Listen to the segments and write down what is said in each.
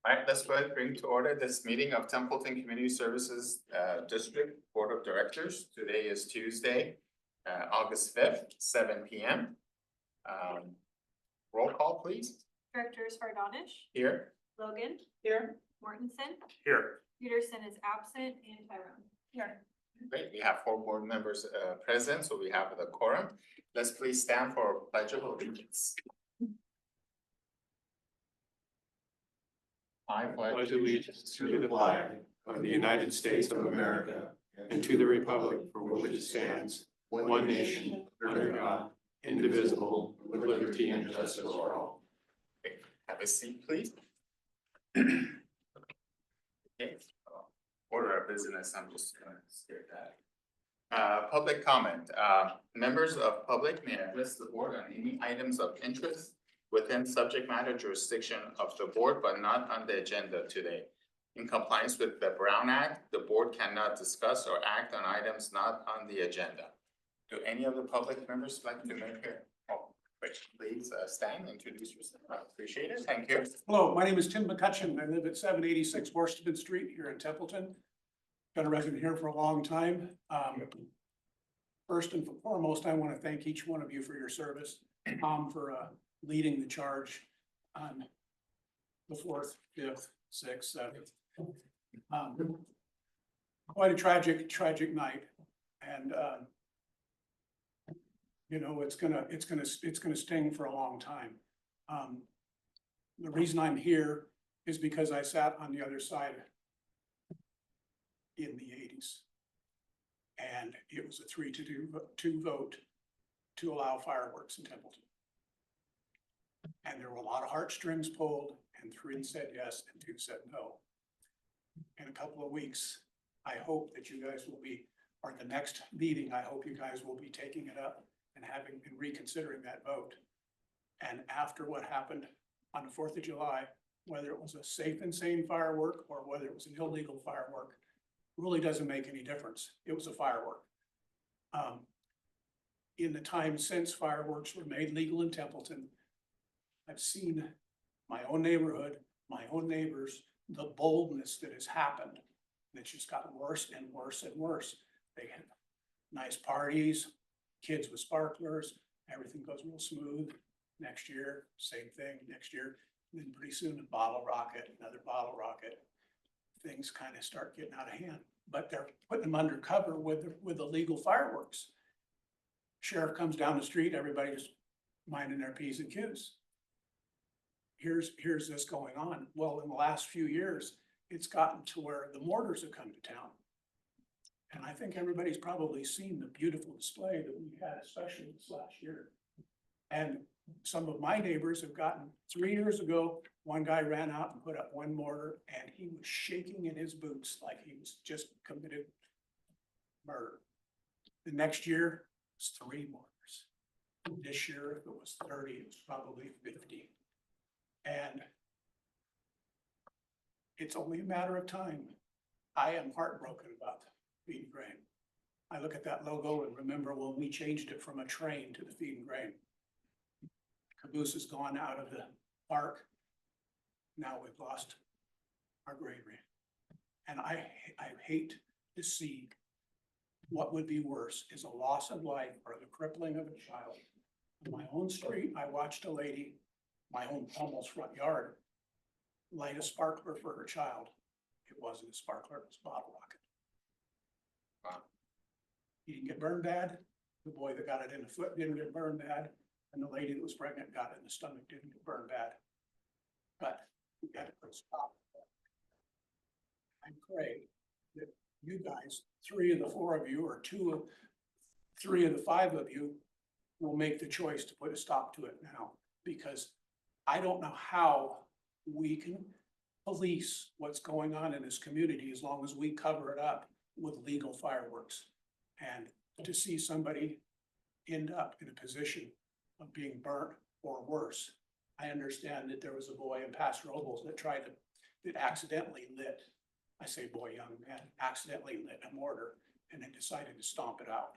All right, let's go ahead and bring to order this meeting of Templeton Community Services District Board of Directors. Today is Tuesday, August 5th, 7 p.m. Roll call, please. Directors Fardonish, Here. Logan, Here. Mortensen, Here. Peterson is absent, and Tyrone. Here. Great, we have 4 board members present, so we have the quorum. Let's please stand for pledge of allegiance. I pledge allegiance to the flag of the United States of America and to the republic for which it stands, one nation, under God, indivisible, with liberty and justice for all. Have a seat, please. Okay, order of business, I'm just gonna skip that. Public comment, members of public may address the board on any items of interest within subject matter jurisdiction of the board, but not on the agenda today. In compliance with the Brown Act, the board cannot discuss or act on items not on the agenda. Do any of the public members like to make a, please stand, introduce yourself. I appreciate it, thank you. Hello, my name is Tim McCutcheon. I live at 786 Worsted Street here in Templeton. Been a resident here for a long time. First and foremost, I want to thank each one of you for your service. For leading the charge on the 4th, 5th, 6th, 7th. Quite a tragic night, and you know, it's gonna sting for a long time. The reason I'm here is because I sat on the other side in the 80s. And it was a 3-2 vote to allow fireworks in Templeton. And there were a lot of heartstrings pulled, and 3 said yes and 2 said no. In a couple of weeks, I hope that you guys will be, or the next meeting, I hope you guys will be taking it up and reconsidering that vote. And after what happened on the 4th of July, whether it was a safe and sane firework or whether it was an illegal firework, really doesn't make any difference. It was a firework. In the time since fireworks were made legal in Templeton, I've seen my own neighborhood, my own neighbors, the boldness that has happened. And it's just gotten worse and worse and worse. They have nice parties, kids with sparklers, everything goes real smooth. Next year, same thing, next year. And then pretty soon a bottle rocket, another bottle rocket. Things kind of start getting out of hand, but they're putting them undercover with illegal fireworks. Sheriff comes down the street, everybody's minding their P's and Q's. Here's this going on. Well, in the last few years, it's gotten to where the mortars have come to town. And I think everybody's probably seen the beautiful display that we had, especially this last year. And some of my neighbors have gotten, 3 years ago, one guy ran out and put up 1 mortar and he was shaking in his boots like he was just committed murder. The next year was 3 mortars. This year, if it was 30, it was probably 50. And it's only a matter of time. I am heartbroken about Feed and Grain. I look at that logo and remember when we changed it from a train to the Feed and Grain. Caboose has gone out of the park. Now we've lost our granary. And I hate to see what would be worse is a loss of life or the crippling of a child. In my own street, I watched a lady, my own almost front yard, light a sparkler for her child. It wasn't a sparkler, it was a bottle rocket. Wow. He didn't get burned bad. The boy that got it in the foot didn't get burned bad. And the lady that was pregnant got it in the stomach, didn't get burned bad. But we got to put a stop. I pray that you guys, 3 of the 4 of you, or 3 of the 5 of you, will make the choice to put a stop to it now. Because I don't know how we can police what's going on in this community as long as we cover it up with legal fireworks. And to see somebody end up in a position of being burnt or worse. I understand that there was a boy in Paso Robles that accidentally lit, I say boy, young man, accidentally lit a mortar and then decided to stomp it out.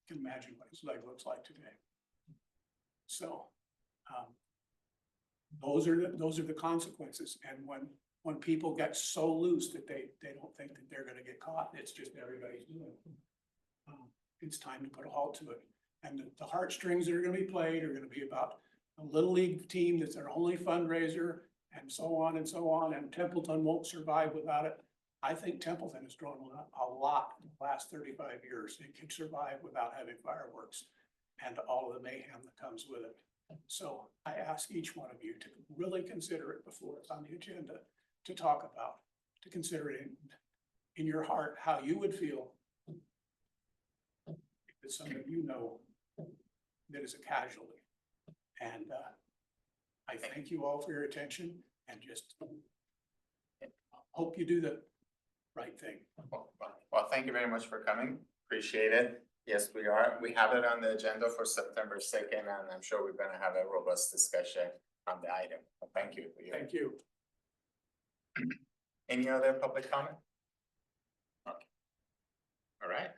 You can imagine what his leg looks like today. So those are the consequences. And when people get so loose that they don't think that they're gonna get caught, it's just everybody's doing it. It's time to put a halt to it. And the heartstrings that are gonna be played are gonna be about a little league team that's their only fundraiser and so on and so on, and Templeton won't survive without it. I think Templeton has grown a lot in the last 35 years. It can survive without having fireworks and all of the mayhem that comes with it. So I ask each one of you to really consider it before it's on the agenda to talk about, to consider it in your heart, how you would feel if it's someone you know that is a casualty. And I thank you all for your attention and just hope you do the right thing. Well, thank you very much for coming. Appreciate it. Yes, we have it on the agenda for September 2nd, and I'm sure we're gonna have a robust discussion on the item. Thank you. Thank you. Any other public comment? Okay. All right,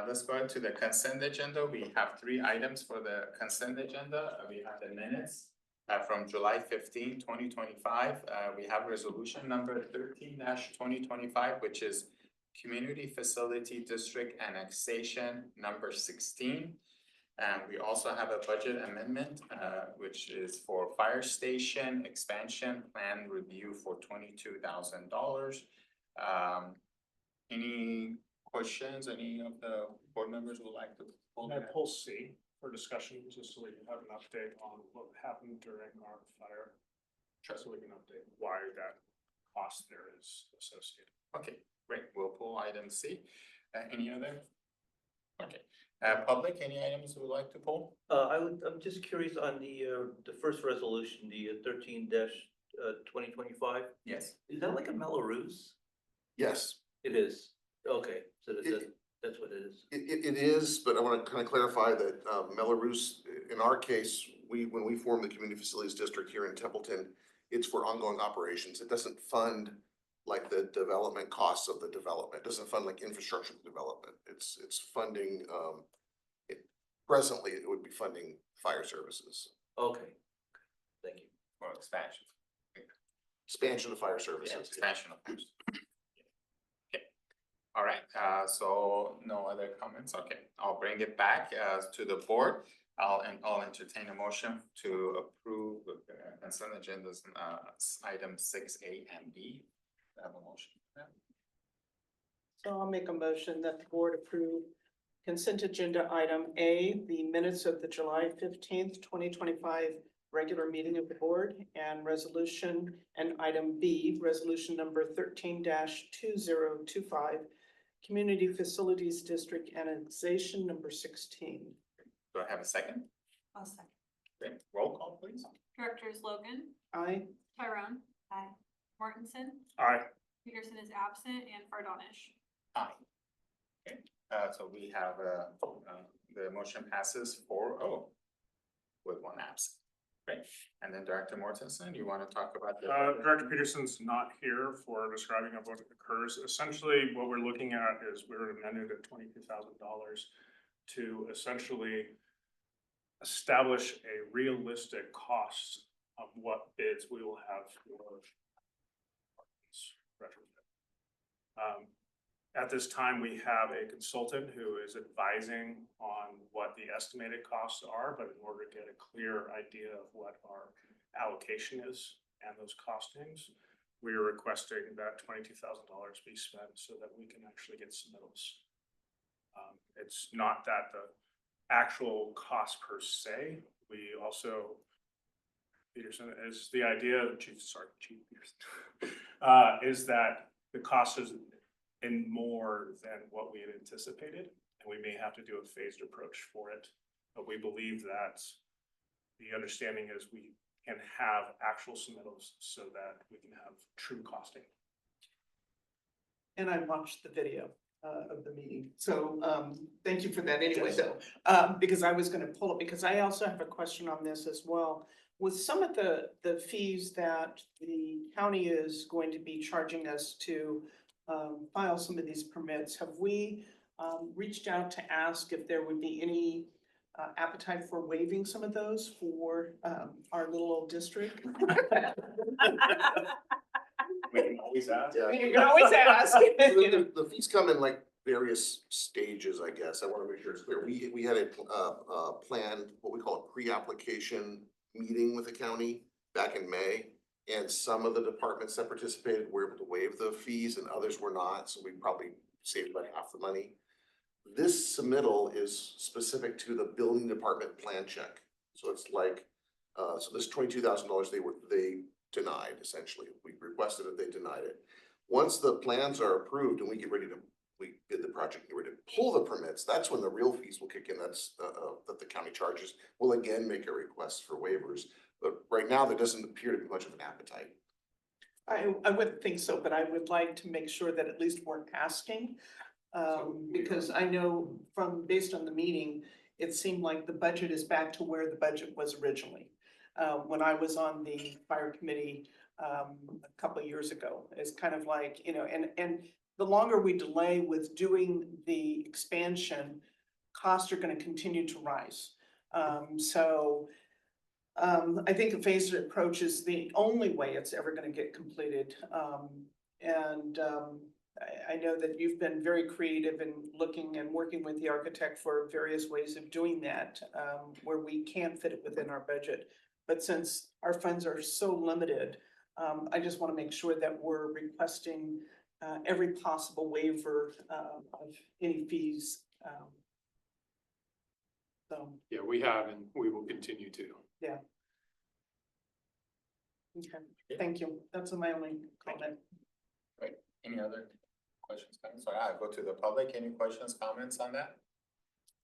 let's go into the consent agenda. We have 3 items for the consent agenda. We have the minutes from July 15, 2025. We have resolution number 13-2025, which is Community Facility District Annexation number 16. And we also have a budget amendment, which is for fire station expansion plan review for $22,000. Any questions, any of the board members would like to? And I pull C for discussion, just so we can have an update on what happened during our fire. Just so we can update why that cost there is associated. Okay, great, we'll pull item C. Any other? Okay, public, any items you would like to pull? I'm just curious on the first resolution, the 13-2025, Yes. is that like a Mello-Roos? Yes, It is, okay, so that's what it is. it is, but I want to kind of clarify that Mello-Roos, in our case, when we form the Community Facilities District here in Templeton, it's for ongoing operations. It doesn't fund like the development costs of the development. It doesn't fund like infrastructure development. It's funding, presently, it would be funding fire services, Okay, thank you. Or expansion? expansion of fire Yeah, services. expansion of course. Okay, all right, so no other comments, okay, I'll bring it back to the board. I'll entertain a motion to approve the consent agendas, item 6A and B. I have a motion. So I'll make a motion that the board approve consent agenda item A, the minutes of the July 15th, 2025 regular meeting of the board, and resolution, and item B, resolution number 13-2025, Community Facilities District Annexation number 16. Do I have a second? I'll second. Okay, roll call please. Directors Logan, Aye. Tyrone. Aye. Mortensen, Aye. Peterson is absent, and Fardonish. Aye. Okay, so we have, the motion passes 4-0 with 1 absent. Great, and then Director Mortensen, you want to talk about the? Director Peterson's not here for describing of what occurs. Essentially, what we're looking at is we're amended at $22,000 to essentially establish a realistic cost of what bids we will have for retrofit. At this time, we have a consultant who is advising on what the estimated costs are, but in order to get a clear idea of what our allocation is and those costings, we are requesting that $22,000 be spent so that we can actually get submittals. It's not that the actual cost per se, we also, Peterson, is the idea, Chief Peterson, is that the cost is in more than what we had anticipated, and we may have to do a phased approach for it. But we believe that the understanding is we can have actual submittals so that we can have true costing. And I watched the video of the meeting, so thank you for that anyway, Yes. though. Because I was gonna pull it, because I also have a question on this as well. With some of the fees that the county is going to be charging us to file some of these permits, have we reached out to ask if there would be any appetite for waiving some of those for, our little old district. We can always ask. Yeah. You can always ask. The fees come in like various stages, I guess. I want to make sure it's clear. We had a planned, what we call a pre-application meeting with the county back in May. And some of the departments that participated were able to waive the fees and others were not, so we probably saved about half the money. This submittal is specific to the building department plan check. So it's like, so this $22,000 they denied essentially. We requested it, they denied it. Once the plans are approved and we bid the project, get ready to pull the permits, that's when the real fees will kick in. That's that the county charges. We'll again make a request for waivers. But right now, there doesn't appear to be much of an appetite. I wouldn't think so, but I would like to make sure that at least we're asking. Because I know based on the meeting, it seemed like the budget is back to where the budget was originally. When I was on the fire committee, a couple of years ago, it's kind of like, and the longer we delay with doing the expansion, costs are gonna continue to rise. I think a phased approach is the only way it's ever gonna get completed. I know that you've been very creative in looking and working with the architect for various ways of doing that, where we can fit it within our budget. But since our funds are so limited, I just wanna make sure that we're requesting every possible waiver of any fees. Yeah, we have and we will continue to. Okay, thank you. That's my only comment. Any other questions, comments? Sorry, I'll go to the public. Any questions, comments on that?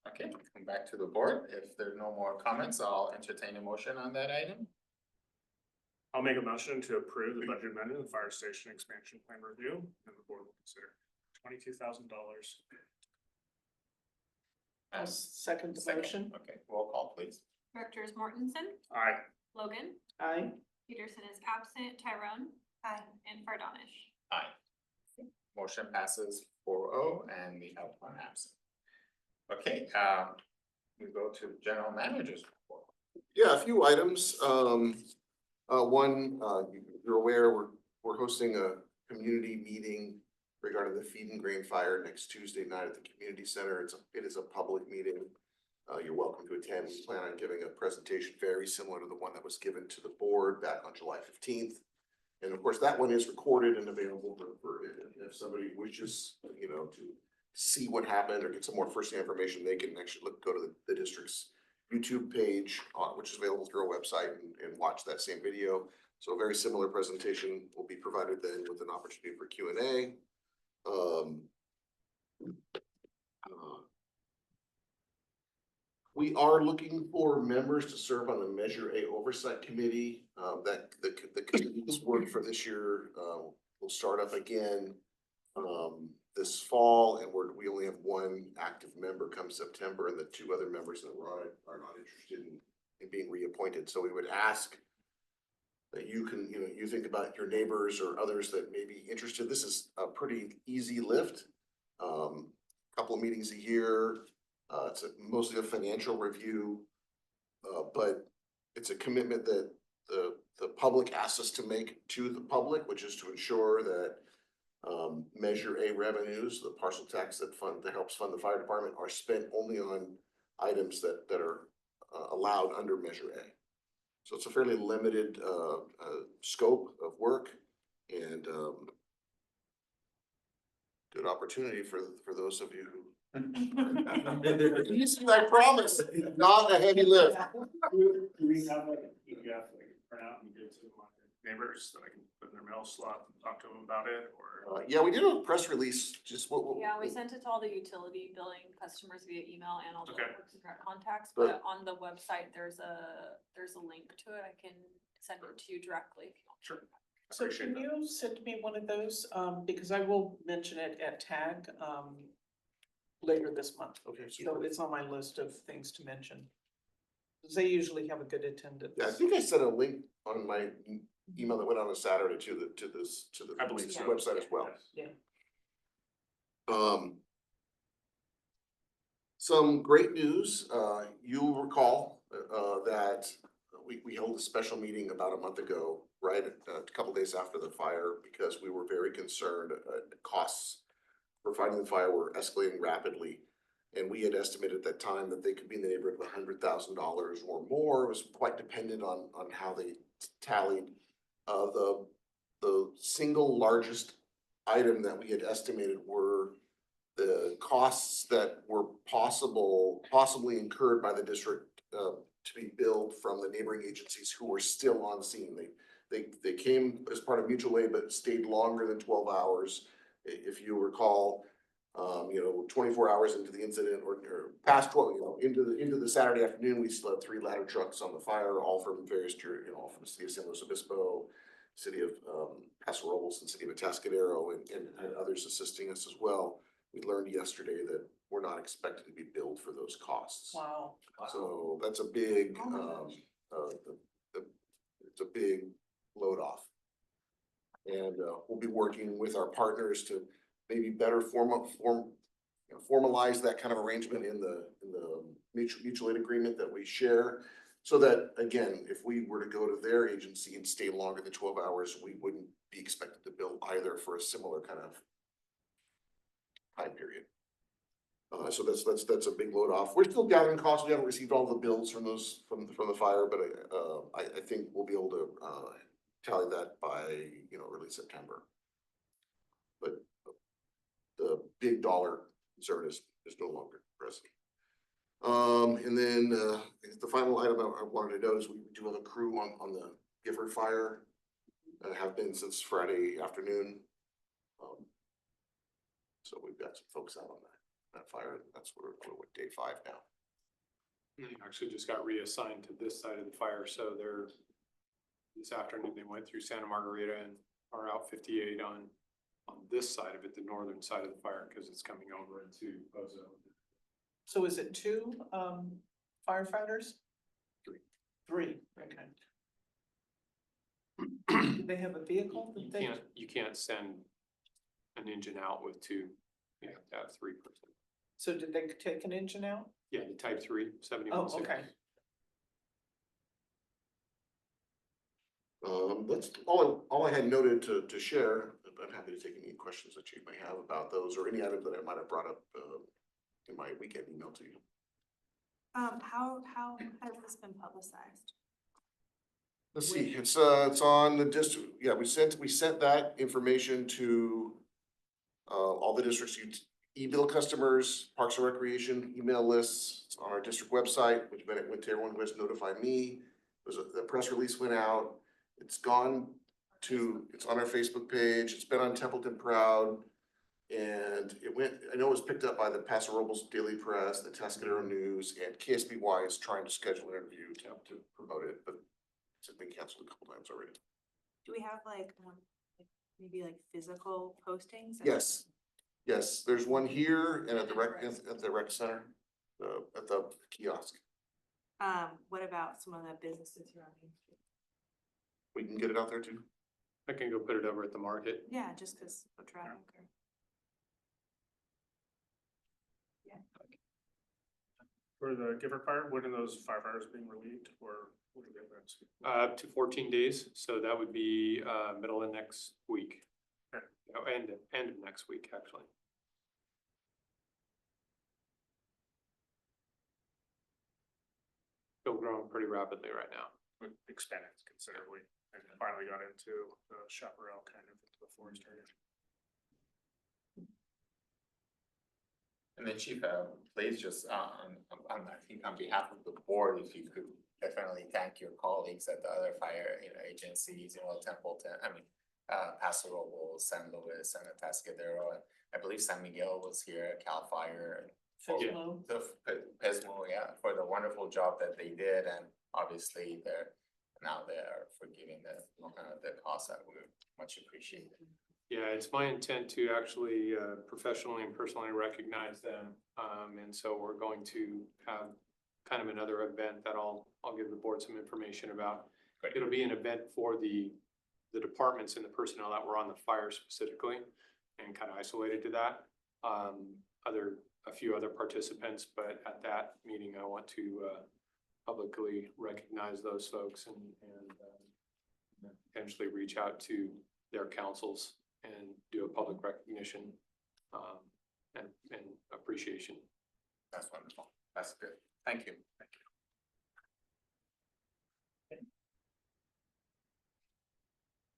Okay, come back to the board. If there are no more comments, I'll entertain a motion on that item. I'll make a motion to approve the budget amendment and fire station expansion plan review, and the board will consider $22,000. I'll second the motion. Okay, roll call, please. Directors Mortensen, Aye. Logan, Aye. Peterson is absent, Tyrone. Aye. And Fardonish. Aye. Motion passes 4-0 and we have one absent. Okay, we go to general manager's report. Yeah, a few items. One, you're aware, we're hosting a community meeting regarding the Feed and Grain Fire next Tuesday night at the community center. It is a public meeting. You're welcome to attend. We plan on giving a presentation very similar to the one that was given to the board back on July 15th. And of course, that one is recorded and available for if somebody wishes, to see what happened or get some more first-hand information, they can actually go to the district's YouTube page, which is available through our website and watch that same video. So a very similar presentation will be provided then with an opportunity for Q&A. We are looking for members to serve on the Measure A Oversight Committee. That the committee's work for this year will start up again this fall, and we only have one active member come September, and the two other members that were on it are not interested in being reappointed. So we would ask that you can, you think about your neighbors or others that may be interested. This is a pretty easy lift. Couple of meetings a year. It's mostly a financial review, but it's a commitment that the public asks us to make to the public, which is to ensure that Measure A revenues, the parcel tax that helps fund the fire department, are spent only on items that are allowed under Measure A. So it's a fairly limited scope of work and good opportunity for those of you who. Easy, I promise, not a heavy lift. Do we have like a PDF that I can print out and give to my neighbors that I can put in their mail slot and talk to them about it, or? Yeah, we did a press release, just Yeah, we sent it to all the utility billing customers via email and all the Okay. Works and Direct contacts, But- but on the website, there's a link to it. I can send it to you directly if you want. Sure. So Appreciate can that. you send me one of those, because I will mention it at TAG, later this month. Okay, So it's on my list of things to mention. 'Cause they usually have a good attendance. yeah, I think I sent a link on my email that went out on Saturday to the I believe so. website as well. Yes. Yeah. Some great news, you'll recall, that we held a special meeting about a month ago, right, a couple days after the fire, because we were very concerned, costs for fighting the fire were escalating rapidly. And we had estimated at that time that they could be in the neighborhood of $100,000 or more. It was quite dependent on how they tallied. The single largest item that we had estimated were the costs that were possibly incurred by the district, to be billed from the neighboring agencies who were still on scene. They came as part of mutual aid, but stayed longer than 12 hours. If you recall, 24 hours into the incident or past 12, into the Saturday afternoon, we still had 3 ladder trucks on the fire, all from various, all from the city of San Luis Obispo, city of Paso Robles, and city of Atascadero, and others assisting us as well. We learned yesterday that we're not expected to be billed for those costs. Wow. So that's a big, it's a big load off. And we'll be working with our partners to maybe better formalize that kind of arrangement in the mutual aid agreement that we share. So that, again, if we were to go to their agency and stay longer than 12 hours, we wouldn't be expected to bill either for a similar kind of time period. So that's a big load off. We're still gathering costs. We haven't received all the bills from the fire, but I think we'll be able to tally that by early September. But the big dollar concern is no longer present. And then the final item I wanted to note is we do have a crew on the Gifford fire, have been since Friday afternoon. So we've got some folks out on that fire. That's where we're with day 5 now. They actually just got reassigned to this side of the fire, so this afternoon they went through Santa Margarita and are out 58 on this side of it, the northern side of the fire, because it's coming over into Pozo. So is it 2 firefighters? 3, okay. Do they have a vehicle that they? You can't send an engine out with 2. You have to have 3 person. So did they take an engine out? Yeah, the type 3, 71. Oh, okay. That's all I had noted to share. I'm happy to take any questions that you may have about those or any items that I might have brought up in my weekend email to you. How has this been publicized? Let's see, it's on the district. Yeah, we sent that information to all the districts, e-bill customers, Parks and Recreation email lists. It's on our district website, which meant it went to everyone who has notified me. The press release went out. It's gone to, it's on our Facebook page. It's been on Templeton Proud. And I know it was picked up by the Paso Robles Daily Press, the Atascadero News, and KSBY is trying to schedule an interview to promote it, but it's been canceled a couple times already. Do we have maybe physical postings? Yes, there's one here and at the rec center, at the kiosk. What about some of the businesses around Main Street? We can get it out there too. I can go put it over at the market. Yeah, just because of traffic. For the Gifford fire, when are those firefighters being relieved, or what are the events? Up to 14 days, so that would be middle of next week. Okay. No, end of next week, actually. Still growing pretty rapidly right now. We expanded considerably and finally got into the Chaparral kind of into the forest area. And then Chief, please just, I think on behalf of the board, if you could definitely thank your colleagues at the other fire, agencies, Templeton, Paso Robles, San Luis, and Atascadero, and I believe San Miguel was here, Cal Fire, Pismo? the Pismo, yeah, for the wonderful job that they did, and obviously they're forgiving the cost that we much appreciate. Yeah, it's my intent to actually professionally and personally recognize them. And so we're going to have kind of another event that I'll give the board some information about. Great. It'll be an event for the departments and the personnel that were on the fire specifically and kind of isolated to that. a few other participants, but at that meeting, I want to publicly recognize those folks and potentially reach out to their councils and do a public recognition and appreciation. That's wonderful. That's good. Thank you. Thank you.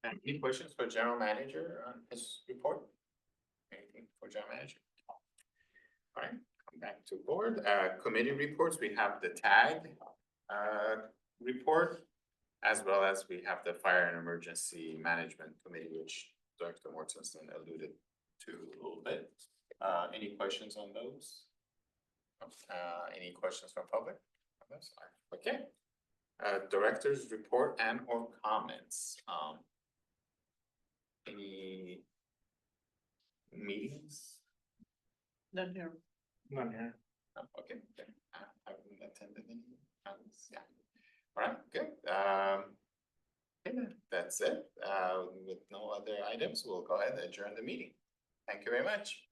And any questions for general manager on his report? Anything for general manager? All right, come back to board. Committee reports, we have the TAG report, as well as we have the Fire and Emergency Management Committee, which Director Mortensen alluded to a little bit. Any questions on those? Any questions from public? On this side? Okay. Director's report and or comments. Any meetings? None here. None here. Okay, okay. I haven't attended any. Yeah. All right, good. Yeah, that's it. With no other items, we'll go ahead and adjourn the meeting. Thank you very much.